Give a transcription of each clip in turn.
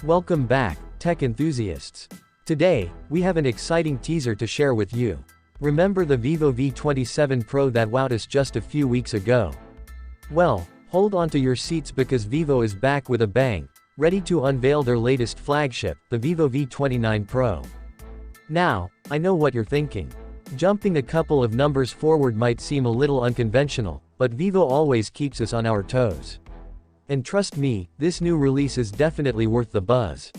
Welcome back, tech enthusiasts. Today, we have an exciting teaser to share with you. Remember the Vivo V27 Pro that wowed us just a few weeks ago? Well, hold on to your seats because Vivo is back with a bang, ready to unveil their latest flagship, the Vivo V29 Pro. Now, I know what you're thinking. Jumping a couple of numbers forward might seem a little unconventional, but Vivo always keeps us on our toes. And trust me, this new release is definitely worth the buzz.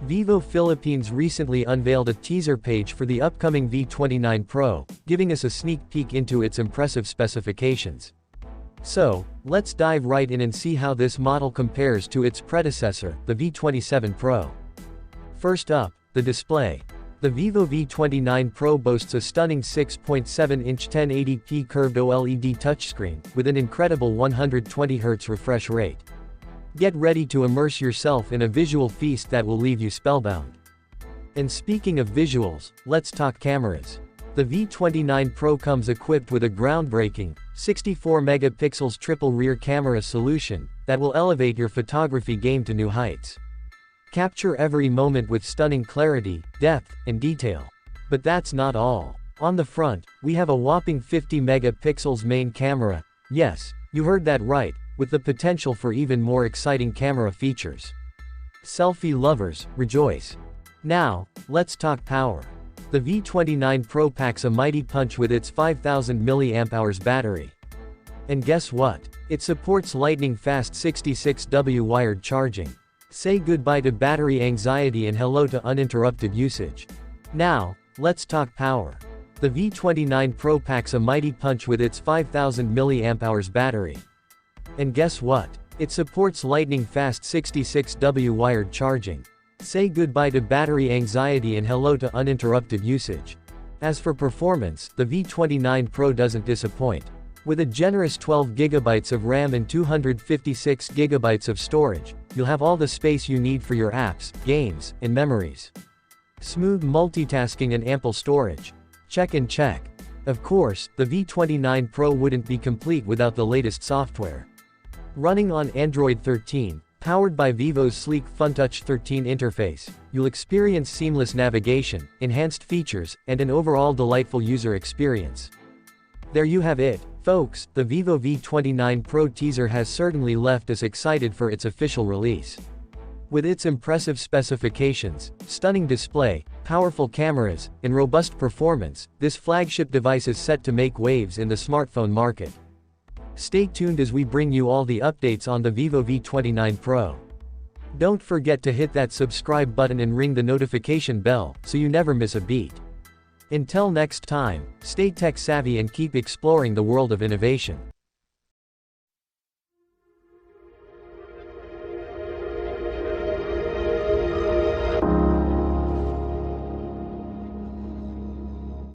Vivo Philippines recently unveiled a teaser page for the upcoming V29 Pro, giving us a sneak peek into its impressive specifications. So, let's dive right in and see how this model compares to its predecessor, the V27 Pro. First up, the display. The Vivo V29 Pro boasts a stunning 6.7-inch 1080p curved OLED touchscreen, with an incredible 120Hz refresh rate. Get ready to immerse yourself in a visual feast that will leave you spellbound. And speaking of visuals, let's talk cameras. The V29 Pro comes equipped with a groundbreaking, 64-megapixels triple rear camera solution, that will elevate your photography game to new heights. Capture every moment with stunning clarity, depth, and detail. But that's not all. On the front, we have a whopping 50 megapixels main camera. Yes, you heard that right, with the potential for even more exciting camera features. Selfie lovers, rejoice. Now, let's talk power. The V29 Pro packs a mighty punch with its 5000 mAh battery. And guess what? It supports lightning-fast 66W wired charging. Say goodbye to battery anxiety and hello to uninterrupted usage. Now, let's talk power. The V29 Pro packs a mighty punch with its 5000 mAh battery. And guess what? It supports lightning-fast 66W wired charging. Say goodbye to battery anxiety and hello to uninterrupted usage. As for performance, the V29 Pro doesn't disappoint. With a generous 12GB of RAM and 256GB of storage, you'll have all the space you need for your apps, games, and memories. Smooth multitasking and ample storage. Check and check. Of course, the V29 Pro wouldn't be complete without the latest software. Running on Android 13, powered by Vivo's sleek FunTouch 13 interface, you'll experience seamless navigation, enhanced features, and an overall delightful user experience. There you have it, folks, the Vivo V29 Pro teaser has certainly left us excited for its official release. With its impressive specifications, stunning display, powerful cameras, and robust performance, this flagship device is set to make waves in the smartphone market. Stay tuned as we bring you all the updates on the Vivo V29 Pro. Don't forget to hit that subscribe button and ring the notification bell, so you never miss a beat. Until next time, stay tech savvy and keep exploring the world of innovation.